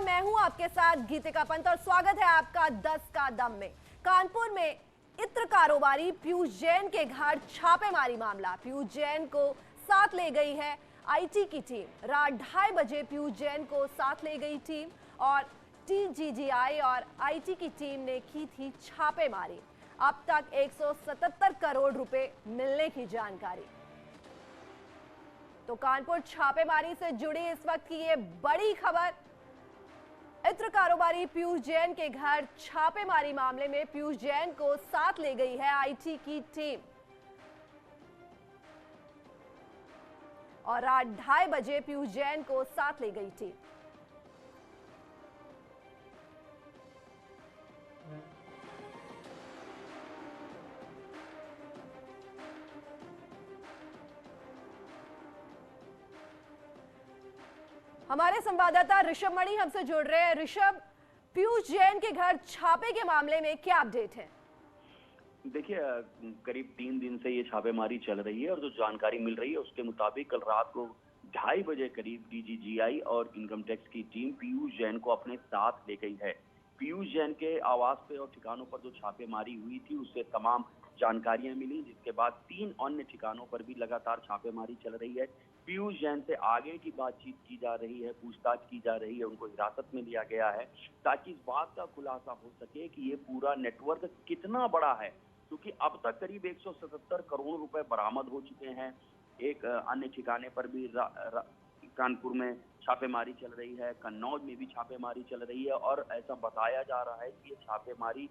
मैं हूं आपके साथ गीतिका पंत और स्वागत है आपका 10 का दम में। कानपुर में इत्र कारोबारी पीयूष जैन के घर छापेमारी मामला। पीयूष जैन को साथ ले गई है आईटी की टीम। रात 2:30 बजे पीयूष जैन को साथ ले गई टीम और डीजीजीआई और आईटी की टीम ने की थी छापेमारी। अब तक 177 करोड़ रुपए मिलने की जानकारी। तो कानपुर छापेमारी से जुड़ी इस वक्त की ये बड़ी खबर। इत्र कारोबारी पीयूष जैन के घर छापेमारी मामले में पीयूष जैन को साथ ले गई है आईटी की टीम और रात 2:30 बजे पीयूष जैन को साथ ले गई टीम। हमारे संवाददाता ऋषभ मणि हमसे जुड़ रहे हैं। ऋषभ, पीयूष जैन के घर छापे के मामले में क्या अपडेट है? देखिए, करीब 3 दिन से ये छापेमारी चल रही है और जो जानकारी मिल रही है उसके मुताबिक कल रात को 2:30 बजे करीब डीजीजीआई और इनकम टैक्स की टीम पीयूष जैन को अपने साथ ले गई है। पीयूष जैन के आवास पे और ठिकानों पर जो छापेमारी हुई थी उससे तमाम जानकारियां मिली, जिसके बाद 3 अन्य ठिकानों पर भी लगातार छापेमारी चल रही है। पीयूष जैन से आगे की बातचीत की जा रही है, पूछताछ की जा रही है, उनको हिरासत में लिया गया है ताकि इस बात का खुलासा हो सके कि ये पूरा नेटवर्क कितना बड़ा है, क्योंकि अब तक करीब 177 करोड़ रुपए बरामद हो चुके हैं। एक अन्य ठिकाने पर भी कानपुर में छापेमारी चल रही है, कन्नौज में भी छापेमारी चल रही है और ऐसा बताया जा रहा है कि ये छापेमारी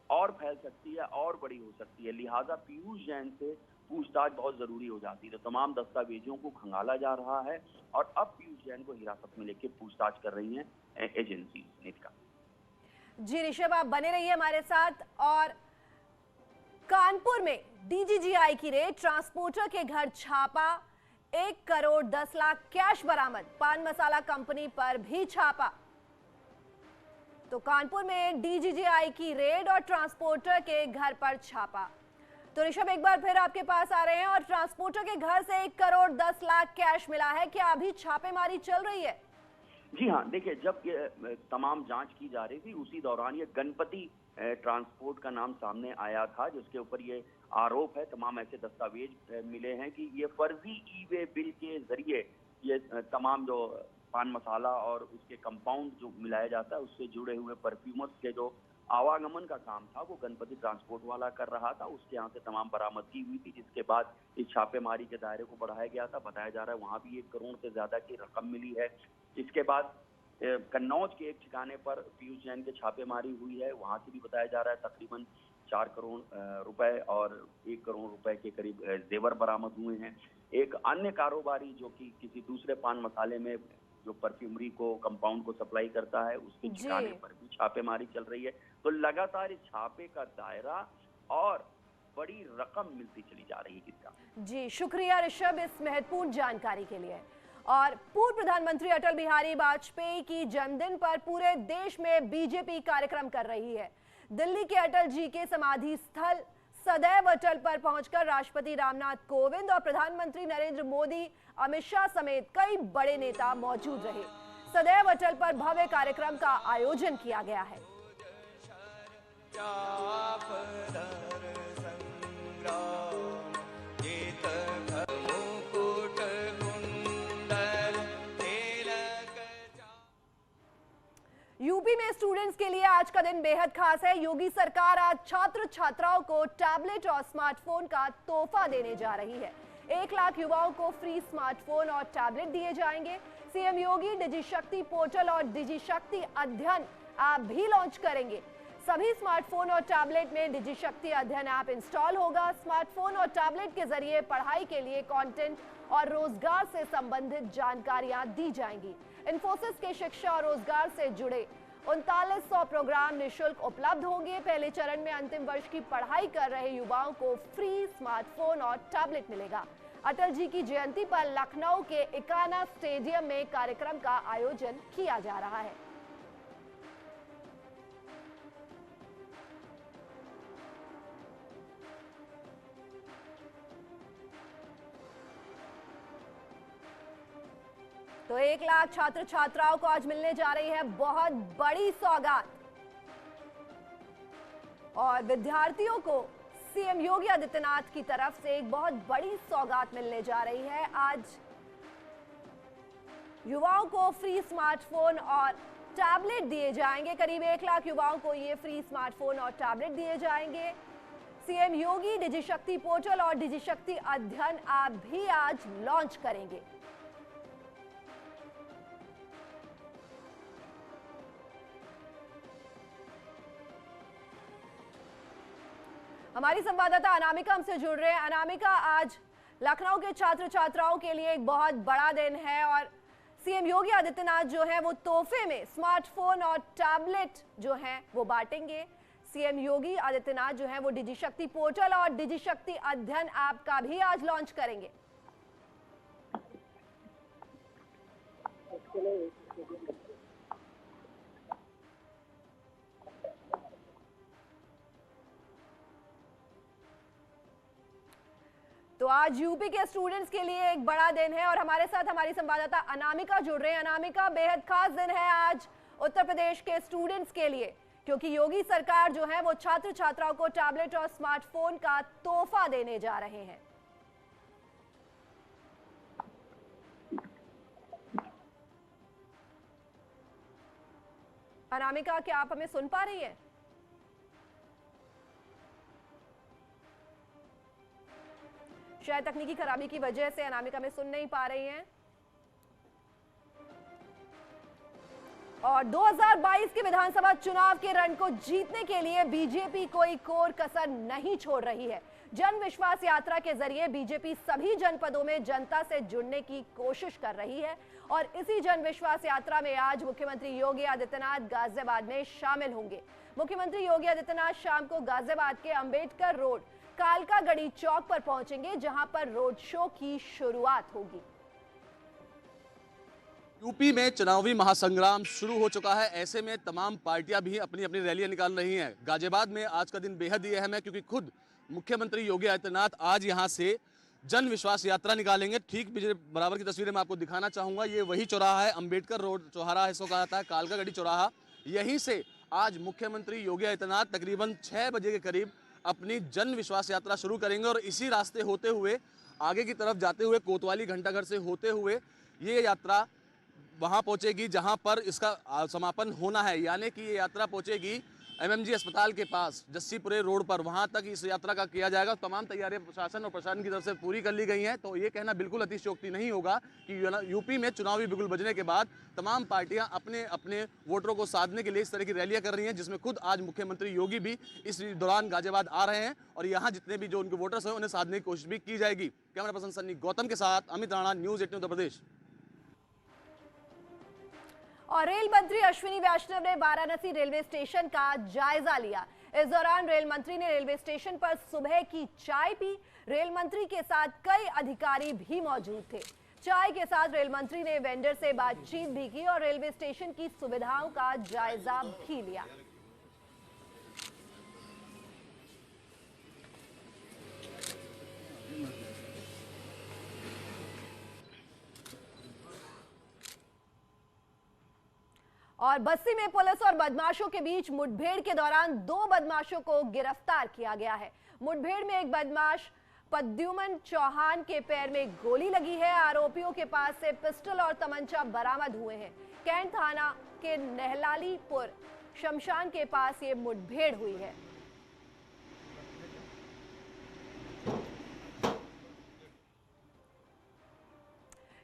और फैल सकती है और बड़ी हो सकती है। लिहाजा पीयूष जैन से पूछताछ बहुत जरूरी हो जाती है। तो तमाम दस्तावेजों को खंगाला जा रहा है और अब पीयूष जैन को हिरासत में लेकर पूछताछ कर रही हैं एजेंसी। नीतिका जी ऋषभ, आप बने रहिए हमारे साथ। और कानपुर में डीजीजीआई की रेड, ट्रांसपोर्टर के घर छापा, 1 करोड़ 10 लाख कैश बरामद। पान मसाला कंपनी पर भी छापा। तो कानपुर में डीजीजीआई की रेड और ट्रांसपोर्टर के घर पर छापा। तो ऋषभ, एक बार फिर आपके पास आ रहे हैं और ट्रांसपोर्टर के घर से 1 करोड़ 10 लाख कैश मिला है। क्या अभी छापेमारी चल रही है? जी हाँ, देखिए, जब ये तमाम जांच की जा रही थी उसी दौरान ये गणपति ट्रांसपोर्ट का नाम सामने आया था, जिसके ऊपर ये आरोप है। तमाम ऐसे दस्तावेज मिले हैं कि ये फर्जी ई-वे बिल के जरिए ये तमाम जो पान मसाला और उसके कंपाउंड जो मिलाया जाता है उससे जुड़े हुए परफ्यूमर्स के जो आवागमन का काम था वो गणपति ट्रांसपोर्ट वाला कर रहा था। उसके यहाँ से तमाम बरामदगी हुई थी, जिसके बाद इस छापेमारी के दायरे को बढ़ाया गया था। बताया जा रहा है वहाँ भी 1 करोड़ से ज्यादा की रकम मिली है। इसके बाद कन्नौज के एक ठिकाने पर पीयूष जैन के छापेमारी हुई है, वहां से भी बताया जा रहा है तकरीबन 4 करोड़ रुपए और 1 करोड़ रुपए के करीब जेवर बरामद हुए हैं। एक अन्य कारोबारी जो कि किसी दूसरे पान मसाले में जो परफ्यूमरी को कंपाउंड को सप्लाई करता है उसके ठिकाने पर भी छापेमारी चल रही है। तो लगातार इस छापे का दायरा और बड़ी रकम मिलती चली जा रही है। जी शुक्रिया ऋषभ इस महत्वपूर्ण जानकारी के लिए। और पूर्व प्रधानमंत्री अटल बिहारी वाजपेयी की जन्मदिन पर पूरे देश में बीजेपी कार्यक्रम कर रही है। दिल्ली के अटल जी के समाधि स्थल सदैव अटल पर पहुंचकर राष्ट्रपति रामनाथ कोविंद और प्रधानमंत्री नरेंद्र मोदी, अमित शाह समेत कई बड़े नेता मौजूद रहे। सदैव अटल पर भव्य कार्यक्रम का आयोजन किया गया है। यूपी में स्टूडेंट्स के लिए आज का दिन बेहद खास है। योगी सरकार आज छात्र छात्राओं को टैबलेट और स्मार्टफोन का तोहफा देने जा रही है। 1 लाख युवाओं को फ्री स्मार्टफोन और टैबलेट दिए जाएंगे। सीएम योगी डिजिशक्ति पोर्टल और डिजिशक्ति अध्ययन ऐप भी लॉन्च करेंगे। सभी स्मार्टफोन और टैबलेट में डिजिशक्ति अध्ययन ऐप इंस्टॉल होगा। स्मार्टफोन और टैबलेट के जरिए पढ़ाई के लिए कंटेंट और रोजगार से संबंधित जानकारियां दी जाएंगी। इन्फोसिस के शिक्षा और रोजगार से जुड़े 3900 प्रोग्राम निःशुल्क उपलब्ध होंगे। पहले चरण में अंतिम वर्ष की पढ़ाई कर रहे युवाओं को फ्री स्मार्टफोन और टैबलेट मिलेगा। अटल जी की जयंती पर लखनऊ के इकाना स्टेडियम में कार्यक्रम का आयोजन किया जा रहा है। तो 1 लाख छात्र छात्राओं को आज मिलने जा रही है बहुत बड़ी सौगात और विद्यार्थियों को सीएम योगी आदित्यनाथ की तरफ से एक बहुत बड़ी सौगात मिलने जा रही है। आज युवाओं को फ्री स्मार्टफोन और टैबलेट दिए जाएंगे। करीब 1 लाख युवाओं को ये फ्री स्मार्टफोन और टैबलेट दिए जाएंगे। सीएम योगी डिजिशक्ति पोर्टल और डिजिशक्ति अध्ययन ऐप भी आज लॉन्च करेंगे। हमारी संवाददाता अनामिका हमसे जुड़ रहे हैं। अनामिका, आज लखनऊ के छात्र छात्राओं के लिए एक बहुत बड़ा दिन है और सीएम योगी आदित्यनाथ जो है वो तोहफे में स्मार्टफोन और टैबलेट जो है वो बांटेंगे। सीएम योगी आदित्यनाथ जो है वो डिजिशक्ति पोर्टल और डिजिशक्ति अध्ययन ऐप का भी आज लॉन्च करेंगे। तो आज यूपी के स्टूडेंट्स के लिए एक बड़ा दिन है और हमारे साथ हमारी संवाददाता अनामिका जुड़ रहे हैं। अनामिका, बेहद खास दिन है आज उत्तर प्रदेश के स्टूडेंट्स के लिए, क्योंकि योगी सरकार जो है वो छात्र छात्राओं को टैबलेट और स्मार्टफोन का तोहफा देने जा रहे हैं। अनामिका, क्या आप हमें सुन पा रही हैं? शायद तकनीकी खराबी की वजह से अनामिका में सुन नहीं पा रही हैं। और 2022 के विधानसभा चुनाव के रण को जीतने के लिए बीजेपी कोई कोर कसर नहीं छोड़ रही है। जन विश्वास यात्रा के जरिए बीजेपी सभी जनपदों में जनता से जुड़ने की कोशिश कर रही है और इसी जन विश्वास यात्रा में आज मुख्यमंत्री योगी आदित्यनाथ गाजियाबाद में शामिल होंगे। मुख्यमंत्री योगी आदित्यनाथ शाम को गाजियाबाद के अंबेडकर रोड कालका गढ़ी चौक पर पहुंचेंगे, जहां पर रोड शो की शुरुआत होगी। यूपी में चुनावी महासंग्राम शुरू हो चुका है। ऐसे में तमाम पार्टियां भी अपनी अपनी रैलियां निकाल रही हैं। गाजियाबाद में आज का दिन बेहद ही अहम है, क्योंकि खुद मुख्यमंत्री योगी आदित्यनाथ आज यहां से जन विश्वास यात्रा निकालेंगे। ठीक बराबर की तस्वीरें मैं आपको दिखाना चाहूंगा। ये वही चौराहा है, अंबेडकर रोड चौराहा इसको कहा जाता है, कालका गढ़ी चौराहा। यहीं से आज मुख्यमंत्री योगी आदित्यनाथ तकरीबन 6 बजे के करीब अपनी जन विश्वास यात्रा शुरू करेंगे और इसी रास्ते होते हुए आगे की तरफ जाते हुए कोतवाली घंटाघर से होते हुए ये यात्रा वहां पहुंचेगी जहां पर इसका समापन होना है। यानी कि ये यात्रा पहुंचेगी एमएमजी अस्पताल के पास जस्सीपुरे रोड पर, वहां तक इस यात्रा का किया जाएगा। तमाम तैयारियां प्रशासन और प्रशासन की तरफ से पूरी कर ली गई हैं। तो ये कहना बिल्कुल अतिशयोक्ति नहीं होगा कि यूपी में चुनावी बिगुल बजने के बाद तमाम पार्टियां अपने अपने वोटरों को साधने के लिए इस तरह की रैलियां कर रही हैं, जिसमें खुद आज मुख्यमंत्री योगी भी इस दौरान गाजियाबाद आ रहे हैं और यहाँ जितने भी जो उनके वोटर्स हैं उन्हें साधने की कोशिश भी की जाएगी। कैमरा पर्सन सन्नी गौतम के साथ अमित राणा, न्यूज 18 उत्तर प्रदेश। और रेल मंत्री अश्विनी वैष्णव ने वाराणसी रेलवे स्टेशन का जायजा लिया। इस दौरान रेल मंत्री ने रेलवे स्टेशन पर सुबह की चाय पी। रेल मंत्री के साथ कई अधिकारी भी मौजूद थे। चाय के साथ रेल मंत्री ने वेंडर से बातचीत भी की और रेलवे स्टेशन की सुविधाओं का जायजा भी लिया। और बस्सी में पुलिस और बदमाशों के बीच मुठभेड़ के दौरान 2 बदमाशों को गिरफ्तार किया गया है। मुठभेड़ में एक बदमाश प्रद्युमन चौहान के पैर में गोली लगी है। आरोपियों के पास से पिस्टल और तमंचा बरामद हुए हैं। कैंट थाना के नहलालीपुर शमशान के पास ये मुठभेड़ हुई है।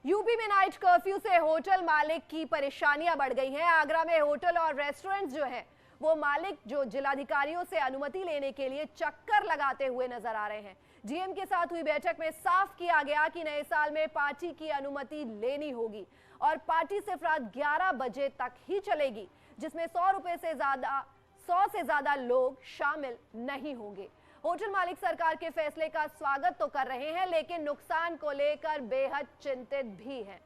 यूपी में नाइट कर्फ्यू से होटल मालिक की परेशानियां बढ़ गई हैं। आगरा में होटल और रेस्टोरेंट्स जो हैं वो मालिक जो जिलाधिकारियों से अनुमति लेने के लिए चक्कर लगाते हुए नजर आ रहे हैं। जीएम के साथ हुई बैठक में साफ किया गया कि नए साल में पार्टी की अनुमति लेनी होगी और पार्टी सिर्फ रात 11 बजे तक ही चलेगी, जिसमें 100 से ज्यादा लोग शामिल नहीं होंगे। होटल मालिक सरकार के फैसले का स्वागत तो कर रहे हैं, लेकिन नुकसान को लेकर बेहद चिंतित भी हैं।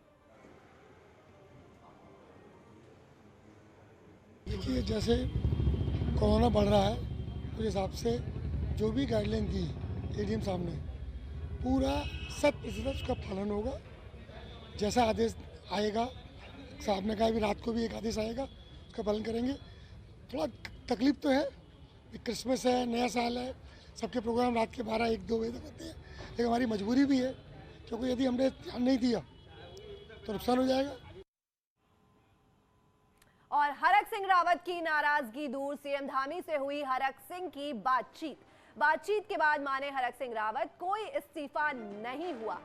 देखिए, जैसे कोरोना बढ़ रहा है उस हिसाब से जो भी गाइडलाइन दी एडीएम साहब ने पूरा 100% उसका पालन होगा। जैसा आदेश आएगा। साहब ने कहा भी रात को भी एक आदेश आएगा, उसका पालन करेंगे। थोड़ा तकलीफ तो है, क्रिसमस है, नया साल है, सबके प्रोग्राम रात के 12-1-2 बजे तक होते हैं, लेकिन हमारी मजबूरी भी है, क्योंकि यदि हमने ध्यान नहीं दिया तो नुकसान हो जाएगा। और हरक सिंह रावत की नाराजगी दूर, सीएम धामी से हुई हरक सिंह की बातचीत के बाद माने हरक सिंह रावत, कोई इस्तीफा नहीं हुआ।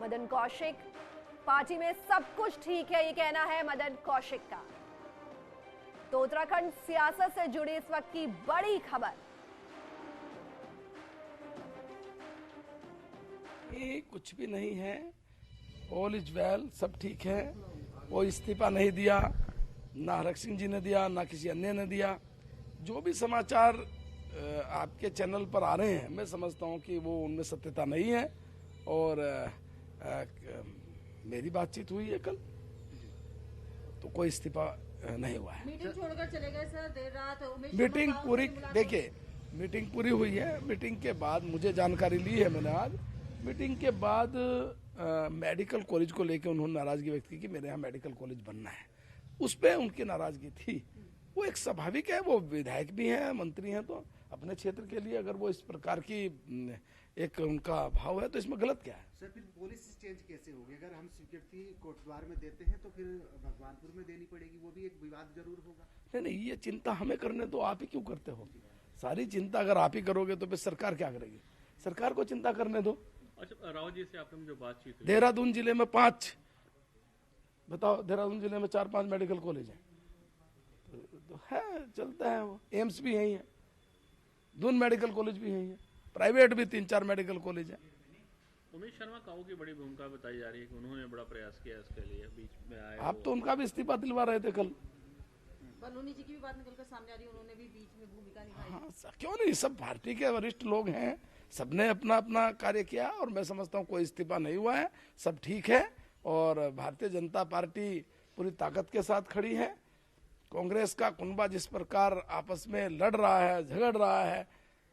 मदन कौशिक, पार्टी में सब कुछ ठीक है, ये कहना है मदन कौशिक का। तो उत्तराखंड सियासत से जुड़ी इस वक्त की बड़ी खबर। ये कुछ भी नहीं है, ऑल इज वेल, सब ठीक है। कोई इस्तीफा नहीं दिया, ना हरक सिंह जी ने दिया, ना किसी अन्य ने दिया। जो भी समाचार आपके चैनल पर आ रहे हैं, मैं समझता हूं कि वो उनमें सत्यता नहीं है। और मेरी बातचीत हुई है कल, तो कोई इस्तीफा नहीं हुआ है। मीटिंग छोड़कर चले गए सर देर रात। मीटिंग पूरी, देखिए मीटिंग पूरी हुई है। मीटिंग के बाद मुझे जानकारी ली है मैंने आज, मीटिंग के बाद मेडिकल कॉलेज को लेकर उन्होंने नाराजगी व्यक्त की कि मेरे यहाँ मेडिकल कॉलेज बनना है, उस पर उनकी नाराजगी थी। वो एक स्वाभाविक है, वो विधायक भी हैं, मंत्री हैं, तो अपने क्षेत्र के लिए अगर वो इस प्रकार की एक उनका भाव है तो इसमें गलत क्या है। सर फिर पॉलिसी चेंज कैसे होगी? अगर हम स्वीकृति कोटद्वार में देते हैं तो फिर भगवानपुर में देनी पड़ेगी, वो भी एक विवाद जरूर होगा। नहीं, ये चिंता हमें करने दो, आप ही क्यों करते हो? सारी चिंता अगर आप ही करोगे तो फिर सरकार क्या करेगी? सरकार को चिंता करने दो। अच्छा, रावत जी से आपने जो बातचीत हुई, देहरादून जिले में 5, बताओ, देहरादून जिले में 4-5 मेडिकल कॉलेज है, तो है, चलता है। वो एम्स भी यही है, दून मेडिकल कॉलेज भी यही है, प्राइवेट भी 3-4 मेडिकल कॉलेज है। उमेश शर्मा काऊ की बड़ी भूमिका बताई जा रही है कि उन्होंने बड़ा प्रयास किया इसके लिए, बीच में आए। आप तो उनका भी इस्तीफा दिलवा रहे थे कल। बलूनी जी की भी बात निकलकर सामने आ रही है, उन्होंने भी बीच में भूमिका निभाई। हाँ, क्यों नहीं, सब पार्टी के वरिष्ठ लोग हैं, सबने अपना अपना कार्य किया और मैं समझता हूँ कोई इस्तीफा नहीं हुआ है, सब ठीक है। और भारतीय जनता पार्टी पूरी ताकत के साथ खड़ी है। कांग्रेस का कुनबा जिस प्रकार आपस में लड़ रहा है, झगड़ रहा है,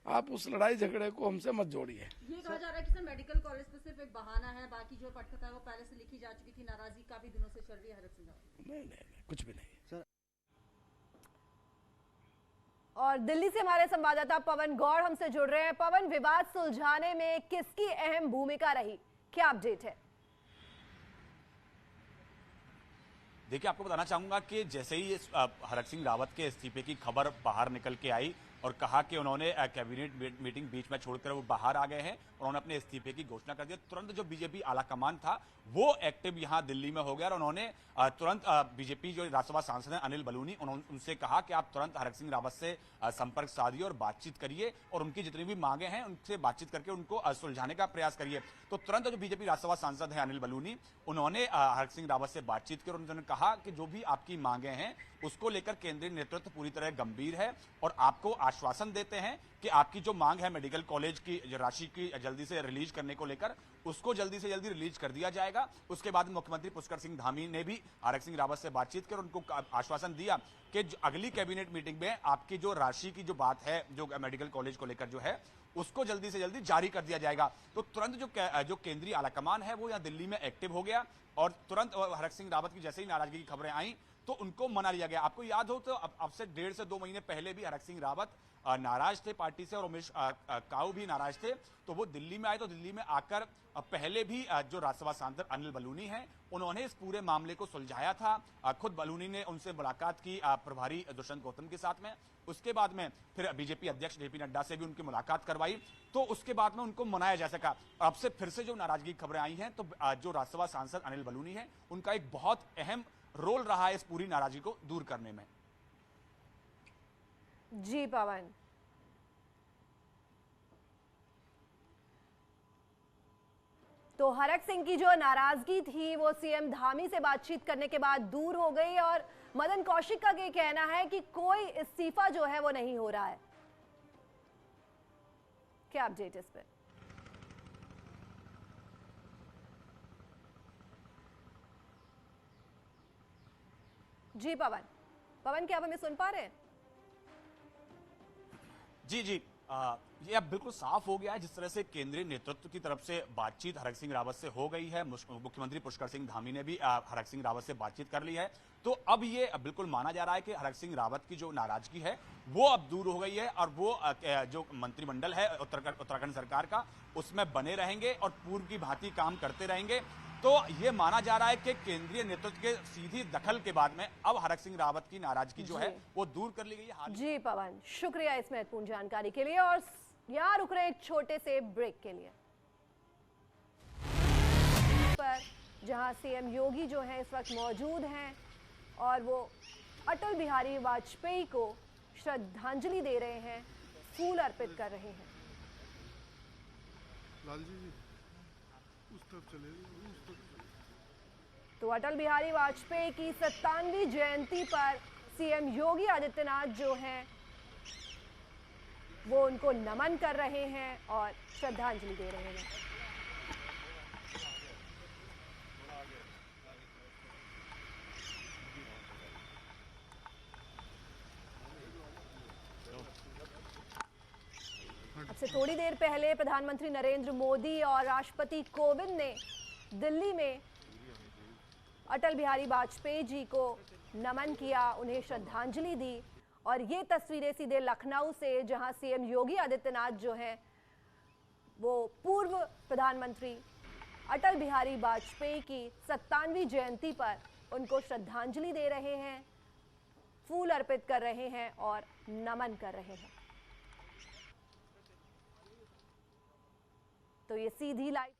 आप उस लड़ाई झगड़े को हमसे मत जोड़िए। ये कहा जा रहा है कि सर मेडिकल कॉलेज तो सिर्फ एक बहाना है, बाकी जो पटकथा है वो पहले से लिखी जा चुकी थी। नाराजगी काफी दिनों से चल रही है हरक सिंह रावत। नहीं, कुछ भी नहीं। और दिल्ली से हमारे संवाददाता पवन गौड़ हमसे जुड़ रहे हैं। पवन, विवाद सुलझाने में किसकी अहम भूमिका रही, क्या अपडेट है? देखिए, आपको बताना चाहूंगा कि जैसे ही हरक सिंह रावत के इस्तीफे की खबर बाहर निकल के आई और कहा कि उन्होंने कैबिनेट मीटिंग बीच में छोड़कर वो बाहर आ गए हैं, उन्होंने अपने इस्तीफे की घोषणा कर दी, तुरंत जो बीजेपी आला कमान था वो एक्टिव यहां दिल्ली में हो गया और उन्होंने तुरंत बीजेपी जो राज्यसभा सांसद हैं अनिल बलूनी, उनसे कहा कि आप तुरंत हरक सिंह रावत से संपर्क साधिए और बातचीत करिए और उनकी जितनी भी मांगे हैं उनसे बातचीत करके उनको सुलझाने का प्रयास करिए। तो तुरंत जो बीजेपी राज्यसभा सांसद हैं अनिल बलूनी, उन्होंने हरक सिंह रावत से बातचीत की और उन्होंने कहा कि जो भी आपकी मांगे हैं उसको लेकर केंद्रीय नेतृत्व पूरी तरह गंभीर है और आपको आश्वासन देते हैं कि आपकी जो मांग है मेडिकल कॉलेज की राशि की जल्दी से रिलीज करने को लेकर, उसको जल्दी से जल्दी रिलीज कर दिया जाएगा। उसके बाद मुख्यमंत्री पुष्कर सिंह धामी ने भी हरक सिंह रावत से बातचीत कर उनको आश्वासन दिया कि अगली कैबिनेट मीटिंग में आपकी जो राशि की जो बात है, जो मेडिकल कॉलेज को लेकर जो है, उसको जल्दी से जल्दी जारी कर दिया जाएगा। तो तुरंत जो केंद्रीय आलाकमान है वो यहाँ दिल्ली में एक्टिव हो गया और तुरंत हरक सिंह रावत की जैसे ही नाराजगी की खबरें आई तो उनको मना लिया गया। आपको याद हो तो अब से 1.5 से 2 महीने पहले भी हरक सिंह रावत नाराज थे पार्टी से और उमेश काऊ भी नाराज थे, तो वो दिल्ली में आए। तो दिल्ली में आकर पहले भी जो राज्यसभा सांसद अनिल बलूनी हैं उन्होंने इस पूरे मामले को सुलझाया था। खुद बलूनी ने उनसे मुलाकात की प्रभारी दुष्यंत गौतम के साथ में। उसके बाद में फिर बीजेपी अध्यक्ष जेपी नड्डा से भी उनकी मुलाकात करवाई, तो उसके बाद में उनको मनाया जा सका। अब से फिर से जो नाराजगी की खबरें आई हैं तो जो राज्यसभा सांसद अनिल बलूनी है उनका एक बहुत अहम रोल रहा है इस पूरी नाराजगी को दूर करने में। जी पवन, तो हरक सिंह की जो नाराजगी थी वो सीएम धामी से बातचीत करने के बाद दूर हो गई और मदन कौशिक का ये कहना है कि कोई इस्तीफा जो है वो नहीं हो रहा है। क्या अपडेट इस पर? जी पवन, क्या आप हमें सुन पा रहे हैं? जी, ये अब बिल्कुल साफ हो गया है जिस तरह से केंद्रीय नेतृत्व की तरफ से बातचीत हरक सिंह रावत से हो गई है। मुख्यमंत्री पुष्कर सिंह धामी ने भी हरक सिंह रावत से बातचीत कर ली है। तो अब ये बिल्कुल माना जा रहा है कि हरक सिंह रावत की जो नाराजगी है वो अब दूर हो गई है और वो जो मंत्रिमंडल है उत्तराखंड सरकार का उसमें बने रहेंगे और पूर्व की भांति काम करते रहेंगे। तो ये माना जा रहा है कि केंद्रीय नेतृत्व के सीधी दखल के बाद में अब हरक सिंह रावत की नाराजगी जो है वो दूर कर ली गई है। जी पवन, शुक्रिया इस महत्वपूर्ण जानकारी के लिए। और यहाँ रुक रहे एक छोटे से ब्रेक के लिए, पर जहां सीएम योगी जो है इस वक्त मौजूद हैं और वो अटल बिहारी वाजपेयी को श्रद्धांजलि दे रहे हैं, फूल अर्पित कर रहे हैं। तो अटल बिहारी वाजपेयी की 97वीं जयंती पर सीएम योगी आदित्यनाथ जो हैं वो उनको नमन कर रहे हैं और श्रद्धांजलि दे रहे हैं। अब से थोड़ी देर पहले प्रधानमंत्री नरेंद्र मोदी और राष्ट्रपति कोविंद ने दिल्ली में अटल बिहारी वाजपेयी जी को नमन किया, उन्हें श्रद्धांजलि दी। और ये तस्वीरें सीधे लखनऊ से, जहां सीएम योगी आदित्यनाथ जो हैं वो पूर्व प्रधानमंत्री अटल बिहारी वाजपेयी की 97वीं जयंती पर उनको श्रद्धांजलि दे रहे हैं, फूल अर्पित कर रहे हैं और नमन कर रहे हैं। तो ये सीधी लाइव